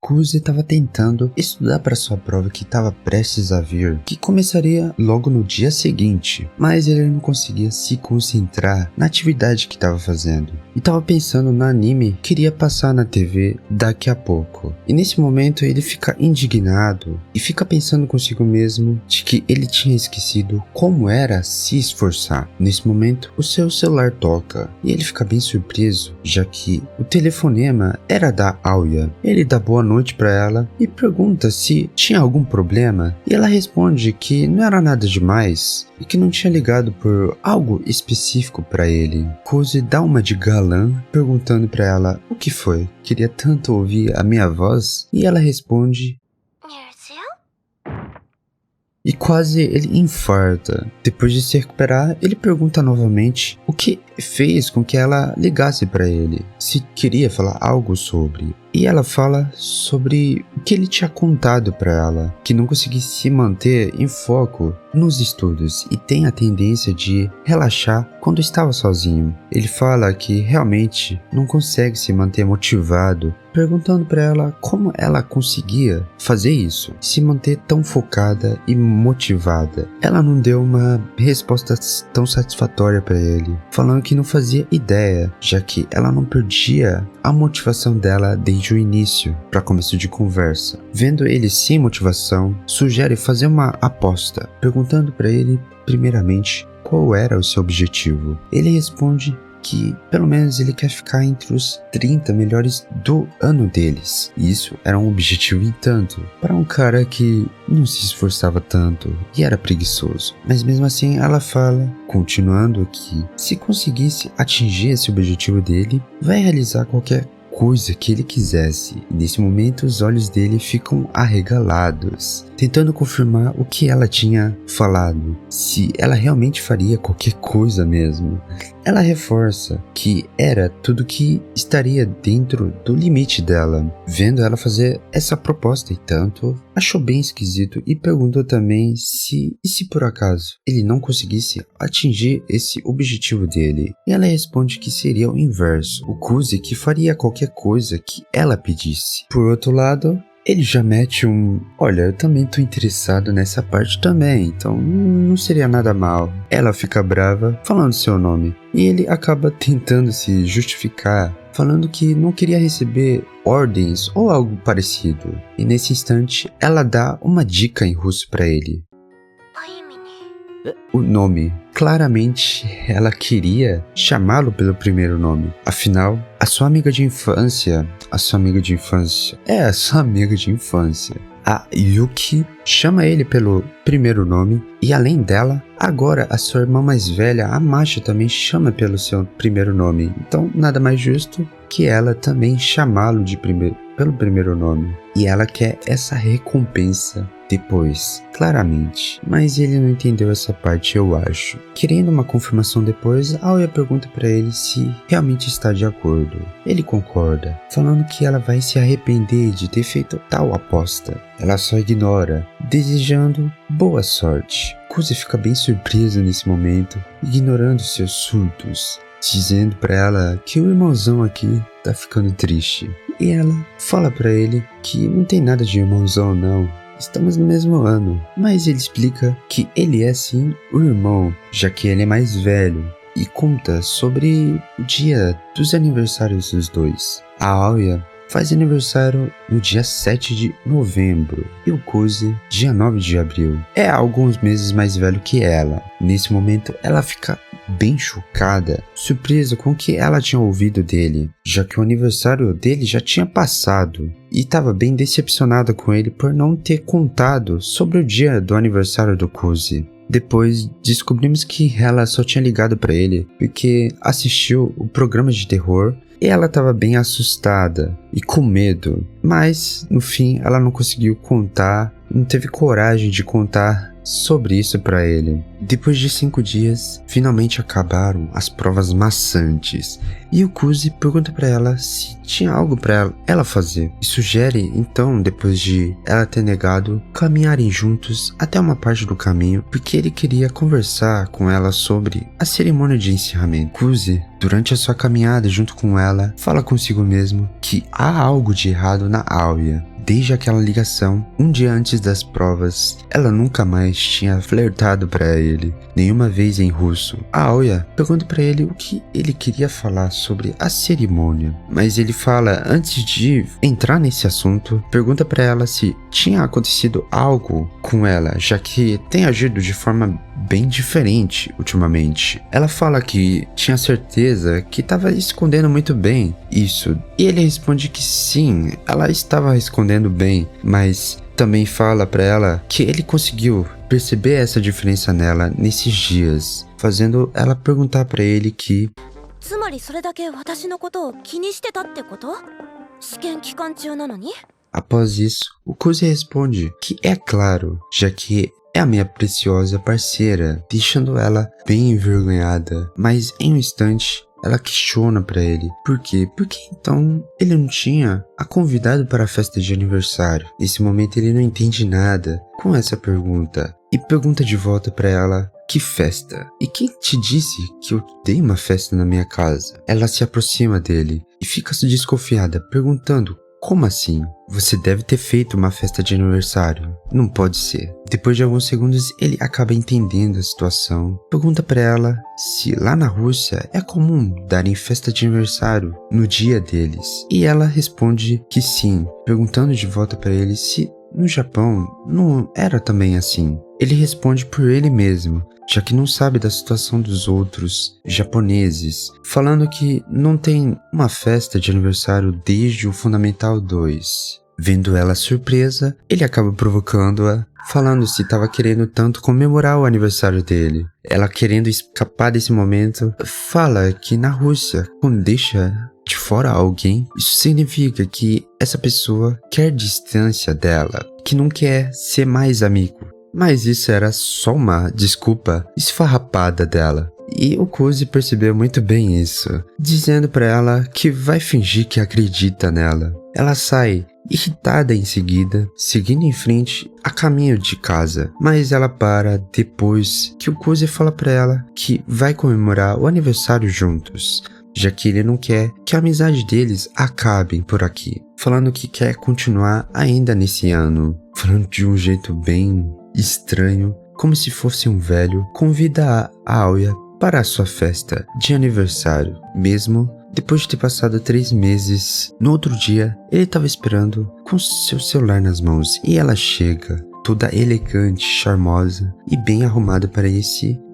Kuzi estava tentando estudar para sua prova que estava prestes a vir, que começaria logo no dia seguinte, mas ele não conseguia se concentrar na atividade que estava fazendo. E estava pensando no anime que iria passar na TV daqui a pouco. E nesse momento ele fica indignado e fica pensando consigo mesmo de que ele tinha esquecido como era se esforçar. Nesse momento o seu celular toca e ele fica bem surpreso, já que o telefonema era da Aoya. Ele dá boa noite para ela e pergunta se tinha algum problema, e ela responde que não era nada demais e que não tinha ligado por algo específico para ele. Kuzi dá uma de galã perguntando para ela o que foi, queria tanto ouvir a minha voz, e ela responde e quase ele infarta. Depois de se recuperar, ele pergunta novamente o que fez com que ela ligasse para ele, se queria falar algo sobre. E ela fala sobre o que ele tinha contado para ela, que não conseguia se manter em foco nos estudos e tem a tendência de relaxar quando estava sozinho. Ele fala que realmente não consegue se manter motivado, perguntando para ela como ela conseguia fazer isso, se manter tão focada e motivada. Ela não deu uma resposta tão satisfatória para ele, falando que não fazia ideia, já que ela não perdia a motivação dela desde o início. Para começo de conversa, vendo ele sem motivação, sugere fazer uma aposta, perguntando para ele primeiramente qual era o seu objetivo. Ele responde que pelo menos ele quer ficar entre os 30 melhores do ano deles. E isso era um objetivo em tanto para um cara que não se esforçava tanto e era preguiçoso. Mas mesmo assim ela fala, continuando, que se conseguisse atingir esse objetivo dele, vai realizar qualquer coisa que ele quisesse. E nesse momento os olhos dele ficam arregalados, tentando confirmar o que ela tinha falado, se ela realmente faria qualquer coisa mesmo. Ela reforça que era tudo que estaria dentro do limite dela. Vendo ela fazer essa proposta e tanto, achou bem esquisito e perguntou também se por acaso ele não conseguisse atingir esse objetivo dele. E ela responde que seria o inverso, o Kuzi que faria qualquer coisa que ela pedisse. Por outro lado, ele já mete olha, eu também tô interessado nessa parte também, então não seria nada mal. Ela fica brava, falando seu nome, e ele acaba tentando se justificar, falando que não queria receber ordens ou algo parecido. E nesse instante, ela dá uma dica em russo pra ele. O nome. Claramente, ela queria chamá-lo pelo primeiro nome. Afinal, a sua amiga de infância, a Yuki, chama ele pelo primeiro nome. E além dela, agora a sua irmã mais velha, a Masha, também chama pelo seu primeiro nome. Então, nada mais justo que ela também chamá-lo pelo primeiro nome. E ela quer essa recompensa depois, claramente. Mas ele não entendeu essa parte, eu acho. Querendo uma confirmação depois, a Aoya pergunta pra ele se realmente está de acordo. Ele concorda, falando que ela vai se arrepender de ter feito tal aposta. Ela só ignora, desejando boa sorte. Kuzi fica bem surpreso nesse momento, ignorando seus surtos, dizendo pra ela que o irmãozão aqui tá ficando triste. E ela fala pra ele que não tem nada de irmãozão não, estamos no mesmo ano. Mas ele explica que ele é sim o irmão, já que ele é mais velho, e conta sobre o dia dos aniversários dos dois. A Aoya faz aniversário no dia 7 de novembro e o Kuzi dia 9 de abril. É alguns meses mais velho que ela. Nesse momento ela fica bem chocada, surpresa com o que ela tinha ouvido dele, já que o aniversário dele já tinha passado, e estava bem decepcionada com ele por não ter contado sobre o dia do aniversário do Kuzi. Depois descobrimos que ela só tinha ligado para ele porque assistiu o programa de terror e ela estava bem assustada e com medo, mas no fim ela não conseguiu contar não teve coragem de contar sobre isso pra ele. Depois de 5 dias, finalmente acabaram as provas maçantes e o Kuzi pergunta pra ela se tinha algo pra ela fazer e sugere, então, depois de ela ter negado, caminharem juntos até uma parte do caminho porque ele queria conversar com ela sobre a cerimônia de encerramento. Kuzi, durante a sua caminhada junto com ela, fala consigo mesmo que há algo de errado na Aoya. Desde aquela ligação, um dia antes das provas, ela nunca mais tinha flertado pra ele, nenhuma vez em russo. A Aoya pergunta pra ele o que ele queria falar sobre a cerimônia, mas ele fala, antes de entrar nesse assunto, pergunta pra ela se tinha acontecido algo com ela, já que tem agido de forma bem diferente ultimamente. Ela fala que tinha certeza que estava escondendo muito bem isso, e ele responde que sim, ela estava escondendo bem, mas também fala pra ela que ele conseguiu perceber essa diferença nela nesses dias, fazendo ela perguntar pra ele que つまりそれだけ私のことを気にしてたってこと？試験期間中なのに？ Após isso, o Kuzi responde que é claro, já que é a minha preciosa parceira, deixando ela bem envergonhada, mas em um instante ela questiona pra ele. Por quê? Porque então ele não tinha a convidado para a festa de aniversário. Nesse momento ele não entende nada com essa pergunta e pergunta de volta pra ela: que festa? E quem te disse que eu dei uma festa na minha casa? Ela se aproxima dele e fica desconfiada, perguntando: como assim? Você deve ter feito uma festa de aniversário. Não pode ser. Depois de alguns segundos, ele acaba entendendo a situação. Pergunta pra ela se lá na Rússia é comum darem festa de aniversário no dia deles. E ela responde que sim, perguntando de volta pra ele se no Japão não era também assim. Ele responde por ele mesmo, já que não sabe da situação dos outros japoneses, falando que não tem uma festa de aniversário desde o Fundamental 2. Vendo ela surpresa, ele acaba provocando-a, falando se estava querendo tanto comemorar o aniversário dele. Ela, querendo escapar desse momento, fala que na Rússia, quando deixa de fora alguém, isso significa que essa pessoa quer distância dela, que não quer ser mais amigo. Mas isso era só uma desculpa esfarrapada dela. E o Kuzi percebeu muito bem isso, dizendo pra ela que vai fingir que acredita nela. Ela sai, irritada em seguida, seguindo em frente a caminho de casa. Mas ela para depois que o Kuzi fala pra ela que vai comemorar o aniversário juntos, já que ele não quer que a amizade deles acabe por aqui, falando que quer continuar ainda nesse ano, falando de um jeito bem estranho, como se fosse um velho. Convida a Aoya para a sua festa de aniversário, mesmo depois de ter passado 3 meses. No outro dia, ele estava esperando com seu celular nas mãos e ela chega, toda elegante, charmosa e bem arrumada para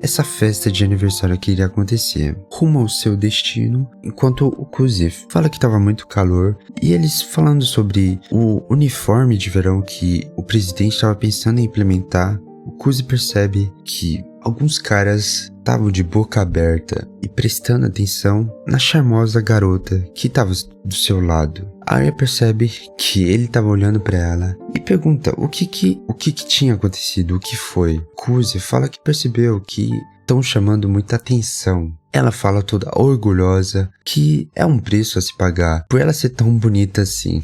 essa festa de aniversário que iria acontecer, rumo ao seu destino, enquanto o Kuzi fala que estava muito calor e eles falando sobre o uniforme de verão que o presidente estava pensando em implementar. O Kuzi percebe que alguns caras estavam de boca aberta e prestando atenção na charmosa garota que estava do seu lado. A Arya percebe que ele estava olhando para ela e pergunta o que tinha acontecido, o que foi. Kuzi fala que percebeu que estão chamando muita atenção. Ela fala toda orgulhosa que é um preço a se pagar por ela ser tão bonita assim.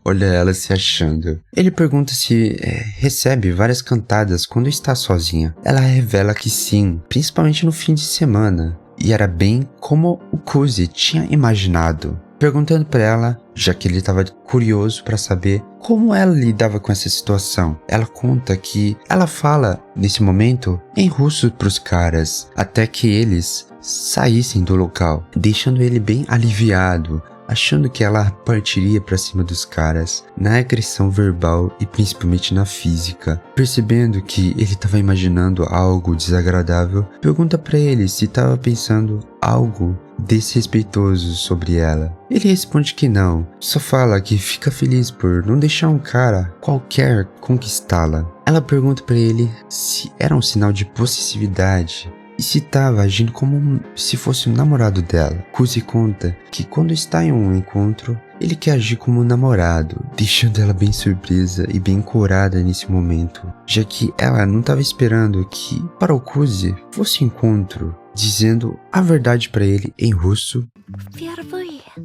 Olha ela se achando. Ele pergunta se recebe várias cantadas quando está sozinha. Ela revela que sim, principalmente no fim de semana. E era bem como o Kuzi tinha imaginado. Perguntando para ela, já que ele estava curioso para saber como ela lidava com essa situação. Ela conta que ela fala, nesse momento, em russo para os caras, até que eles saíssem do local, deixando ele bem aliviado, achando que ela partiria para cima dos caras na agressão verbal e principalmente na física. Percebendo que ele estava imaginando algo desagradável, pergunta para ele se estava pensando algo desrespeitoso sobre ela. Ele responde que não, só fala que fica feliz por não deixar um cara qualquer conquistá-la. Ela pergunta para ele se era um sinal de possessividade e se estava agindo como se fosse um namorado dela. Kuzi conta que quando está em um encontro, ele quer agir como um namorado, deixando ela bem surpresa e bem corada nesse momento, já que ela não estava esperando que, para o Kuzi, fosse encontro, dizendo a verdade para ele em russo.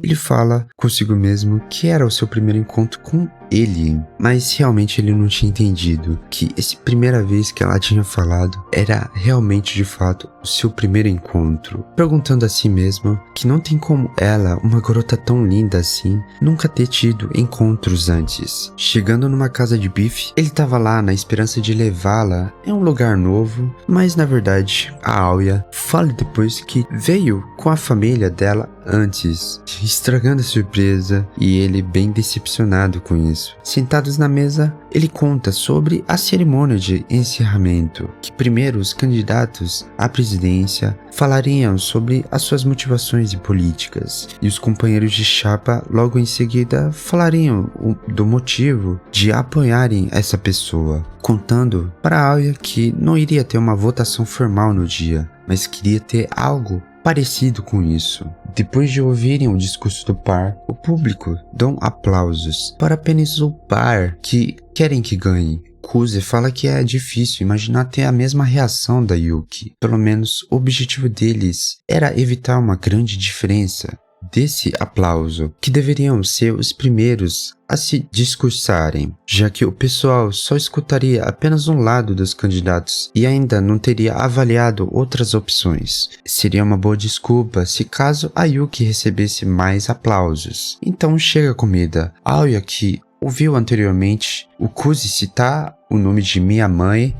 Ele fala consigo mesmo que era o seu primeiro encontro com ele, mas realmente ele não tinha entendido que essa primeira vez que ela tinha falado era realmente de fato o seu primeiro encontro, perguntando a si mesma que não tem como ela, uma garota tão linda assim, nunca ter tido encontros antes. Chegando numa casa de bife, ele estava lá na esperança de levá-la em um lugar novo, mas na verdade a Aoya fala depois que veio com a família dela antes, estragando a surpresa e ele bem decepcionado com isso. Sentados na mesa, ele conta sobre a cerimônia de encerramento, que primeiro os candidatos à presidência falariam sobre as suas motivações políticas e os companheiros de chapa logo em seguida falariam do motivo de apoiarem essa pessoa, contando para a Aoya que não iria ter uma votação formal no dia, mas queria ter algo parecido com isso. Depois de ouvirem o discurso do par, o público dão aplausos para apenas o par que querem que ganhe. Kuzi fala que é difícil imaginar ter a mesma reação da Yuki. Pelo menos o objetivo deles era evitar uma grande diferença desse aplauso, que deveriam ser os primeiros a se discursarem, já que o pessoal só escutaria apenas um lado dos candidatos e ainda não teria avaliado outras opções. Seria uma boa desculpa se caso a Yuki recebesse mais aplausos. Então chega a comida. Aoya, que ouviu anteriormente o Kuzi citar o nome de minha mãe,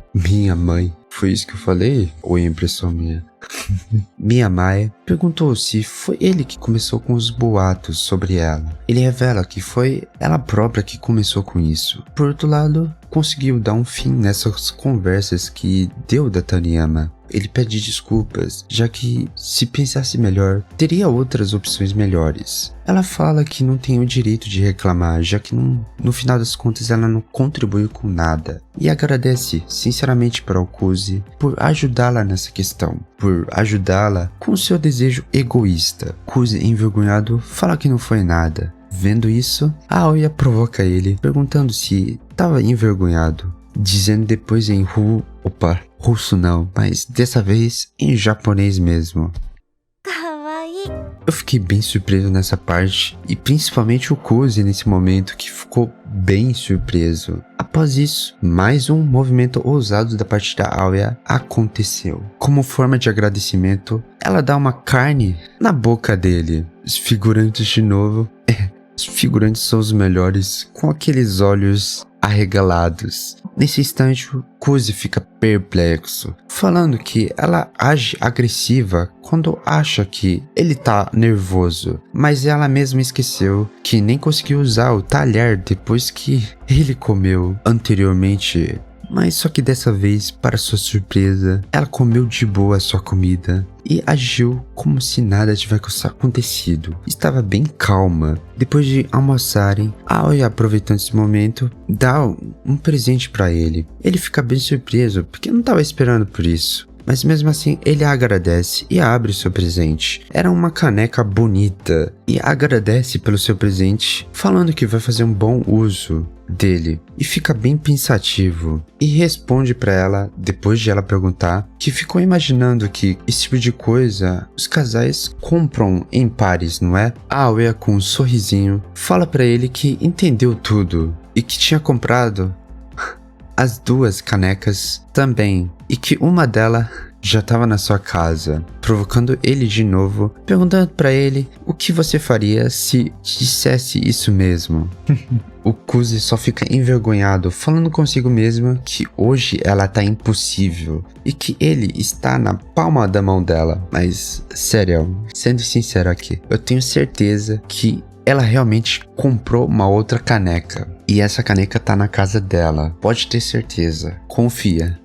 foi isso que eu falei? Ou é impressão minha? Minha mãe perguntou se foi ele que começou com os boatos sobre ela. Ele revela que foi ela própria que começou com isso. Por outro lado, conseguiu dar um fim nessas conversas que deu da Taniyama. Ele pede desculpas, já que, se pensasse melhor, teria outras opções melhores. Ela fala que não tem o direito de reclamar, já que no final das contas ela não contribuiu com nada. E agradece sinceramente para o Kuzi por ajudá-la nessa questão, por ajudá-la com seu desejo egoísta. Kuzi, envergonhado, fala que não foi nada. Vendo isso, a Aoya provoca ele, perguntando se estava envergonhado, dizendo depois em russo não, mas dessa vez em japonês mesmo. Eu fiquei bem surpreso nessa parte, e principalmente o Kuzi nesse momento, que ficou bem surpreso. Após isso, mais um movimento ousado da parte da Aoya aconteceu. Como forma de agradecimento, ela dá uma carne na boca dele. Os figurantes de novo. Os figurantes são os melhores, com aqueles olhos arregalados. Nesse instante, o Kuzi fica perplexo, falando que ela age agressiva quando acha que ele tá nervoso, mas ela mesma esqueceu que nem conseguiu usar o talher depois que ele comeu anteriormente. Mas só que dessa vez, para sua surpresa, ela comeu de boa a sua comida e agiu como se nada tivesse acontecido. Estava bem calma. Depois de almoçarem, a Aoya, aproveitando esse momento, dá um presente para ele. Ele fica bem surpreso, porque não estava esperando por isso. Mas mesmo assim, ele agradece e abre o seu presente. Era uma caneca bonita e agradece pelo seu presente, falando que vai fazer um bom uso dele. E fica bem pensativo e responde para ela, depois de ela perguntar, que ficou imaginando que esse tipo de coisa os casais compram em pares, não é? A Aoya, com um sorrisinho, fala para ele que entendeu tudo e que tinha comprado as duas canecas também, e que uma delas já estava na sua casa, provocando ele de novo, perguntando para ele o que você faria se dissesse isso mesmo. O Kuzi só fica envergonhado, falando consigo mesmo que hoje ela tá impossível e que ele está na palma da mão dela. Mas, sério, sendo sincero aqui, eu tenho certeza que ela realmente comprou uma outra caneca. E essa caneca tá na casa dela. Pode ter certeza. Confia.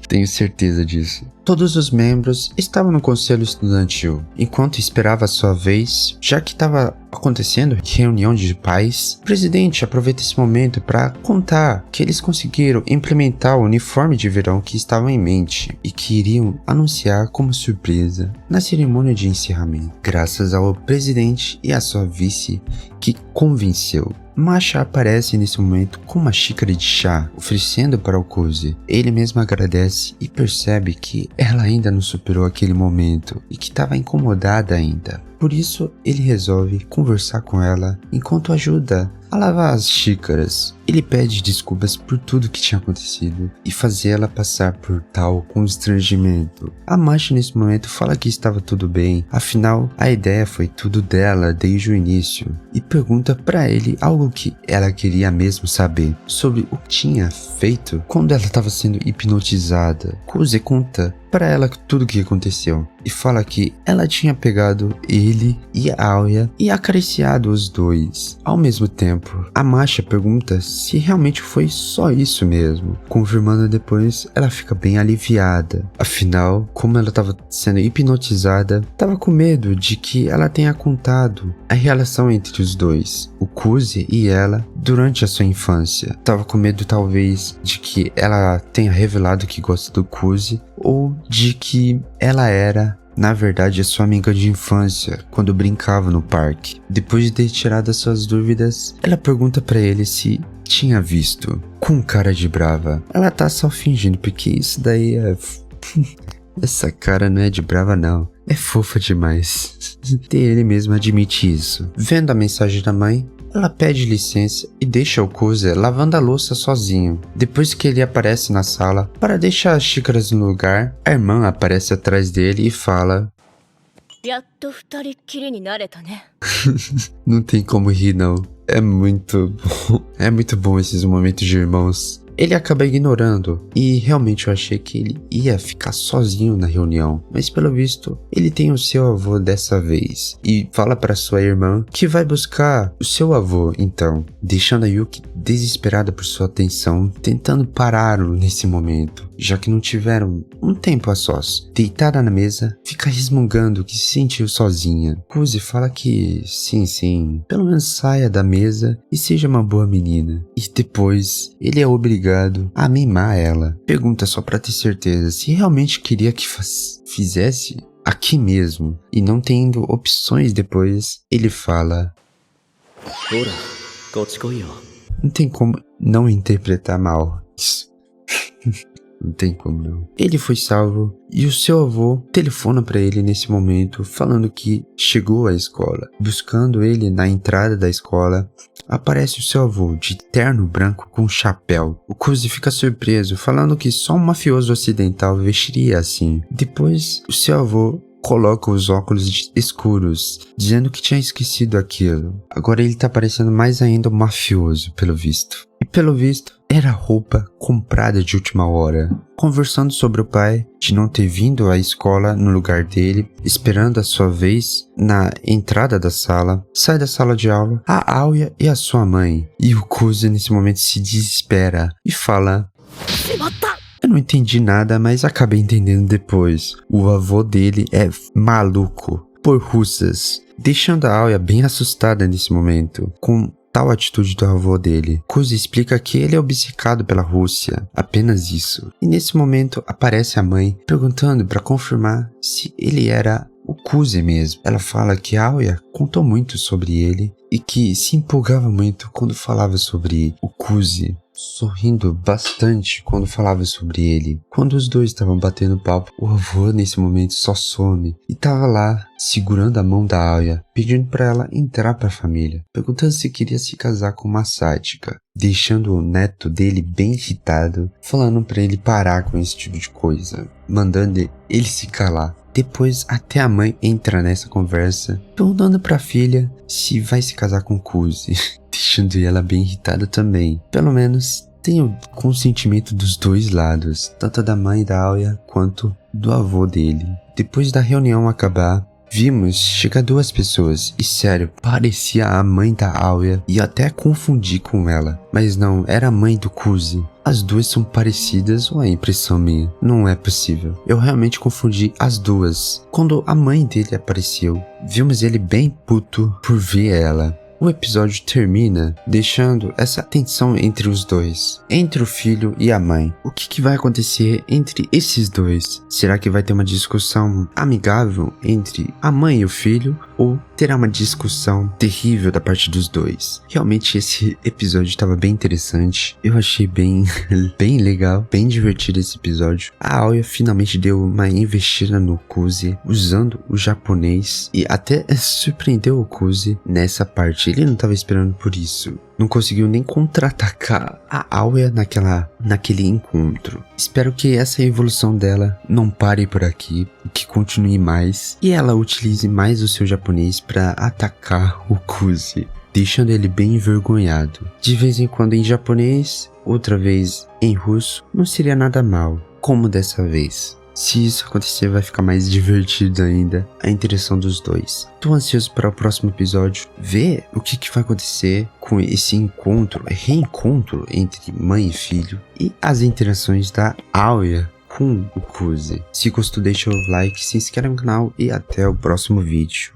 Tenho certeza disso. Todos os membros estavam no conselho estudantil, enquanto esperava a sua vez, já que estava acontecendo reunião de pais, o presidente aproveita esse momento para contar que eles conseguiram implementar o uniforme de verão que estavam em mente e que iriam anunciar como surpresa na cerimônia de encerramento, graças ao presidente e à sua vice que convenceu. Masha aparece nesse momento com uma xícara de chá, oferecendo para o Kuzi. Ele mesmo agradece e percebe que ela ainda não superou aquele momento e que estava incomodada ainda. Por isso, ele resolve conversar com ela enquanto ajuda a lavar as xícaras. Ele pede desculpas por tudo que tinha acontecido e fazer ela passar por tal constrangimento. A Masha nesse momento fala que estava tudo bem, afinal a ideia foi tudo dela desde o início, e pergunta para ele algo que ela queria mesmo saber sobre o que tinha feito quando ela estava sendo hipnotizada. Kuzi conta para ela tudo o que aconteceu e fala que ela tinha pegado ele e a Aoya e acariciado os dois ao mesmo tempo. A Masha pergunta se realmente foi só isso mesmo, confirmando depois. Ela fica bem aliviada, afinal, como ela estava sendo hipnotizada, estava com medo de que ela tenha contado a relação entre os dois, o Kuzi e ela, durante a sua infância. Estava com medo talvez de que ela tenha revelado que gosta do Kuzi, ou de que ela era, na verdade, a sua amiga de infância, quando brincava no parque. Depois de ter tirado as suas dúvidas, ela pergunta pra ele se tinha visto, com cara de brava. Ela tá só fingindo, porque isso daí é... Essa cara não é de brava não, é fofa demais. Ele mesmo admite isso. Vendo a mensagem da mãe, ela pede licença e deixa o Kuzi lavando a louça sozinho. Depois que ele aparece na sala para deixar as xícaras no lugar, a irmã aparece atrás dele e fala: Não tem como rir não. É muito bom. É muito bom esses momentos de irmãos. Ele acaba ignorando, e realmente eu achei que ele ia ficar sozinho na reunião, mas pelo visto ele tem o seu avô dessa vez e fala para sua irmã que vai buscar o seu avô então, deixando a Yuki desesperada por sua atenção, tentando pará-lo nesse momento, já que não tiveram um tempo a sós. Deitada na mesa, fica resmungando que se sentiu sozinha. Kuzi fala que sim, pelo menos saia da mesa e seja uma boa menina, e depois ele é obrigado a mimar ela. Pergunta só pra ter certeza se realmente queria que fizesse aqui mesmo, e não tendo opções depois, ele fala: Não tem como não interpretar mal isso. Não tem como não. Ele foi salvo e o seu avô telefona pra ele nesse momento, falando que chegou à escola. Buscando ele na entrada da escola, aparece o seu avô de terno branco com chapéu. O Kuzi fica surpreso, falando que só um mafioso ocidental vestiria assim. Depois, o seu avô coloca os óculos escuros, dizendo que tinha esquecido aquilo. Agora ele tá parecendo mais ainda um mafioso, pelo visto. E pelo visto, era roupa comprada de última hora. Conversando sobre o pai de não ter vindo à escola no lugar dele, esperando a sua vez na entrada da sala, sai da sala de aula a Aoya e a sua mãe. E o Kuzi nesse momento se desespera e fala: Eu não entendi nada, mas acabei entendendo depois. O avô dele é maluco por russas, deixando a Aoya bem assustada nesse momento, com tal atitude do avô dele. Kuzi explica que ele é obcecado pela Rússia, apenas isso. E nesse momento aparece a mãe, perguntando para confirmar se ele era o Kuzi mesmo. Ela fala que a Aoya contou muito sobre ele e que se empolgava muito quando falava sobre o Kuzi, sorrindo bastante quando falava sobre ele. Quando os dois estavam batendo papo, o avô nesse momento só some e tava lá segurando a mão da Aoya, pedindo para ela entrar para a família, perguntando se queria se casar com uma sádica, deixando o neto dele bem irritado, falando para ele parar com esse tipo de coisa, mandando ele se calar. Depois até a mãe entra nessa conversa, perguntando pra filha se vai se casar com Kuzi, deixando ela bem irritada também. Pelo menos tem o consentimento dos dois lados, tanto da mãe da Aoya quanto do avô dele. Depois da reunião acabar, vimos chegar duas pessoas e sério, parecia a mãe da Aoya e até confundi com ela. Mas não, era a mãe do Kuzi. As duas são parecidas ou é impressão minha? Não é possível. Eu realmente confundi as duas. Quando a mãe dele apareceu, vimos ele bem puto por ver ela. O episódio termina deixando essa tensão entre os dois, entre o filho e a mãe. O que vai acontecer entre esses dois? Será que vai ter uma discussão amigável entre a mãe e o filho? Ou terá uma discussão terrível da parte dos dois? Realmente esse episódio estava bem interessante. Eu achei bem legal, bem divertido esse episódio. A Aoya finalmente deu uma investida no Kuzi, usando o japonês, e até surpreendeu o Kuzi nessa parte. Ele não estava esperando por isso. Não conseguiu nem contra-atacar a Aoya naquele encontro. Espero que essa evolução dela não pare por aqui, que continue mais, e ela utilize mais o seu japonês para atacar o Kuzi, deixando ele bem envergonhado. De vez em quando em japonês, outra vez em russo, não seria nada mal, como dessa vez. Se isso acontecer, vai ficar mais divertido ainda a interação dos dois. Tô ansioso para o próximo episódio, ver o que vai acontecer com esse reencontro entre mãe e filho, e as interações da Aoya com o Kuzi. Se gostou, deixa o like, se inscreve no canal e até o próximo vídeo.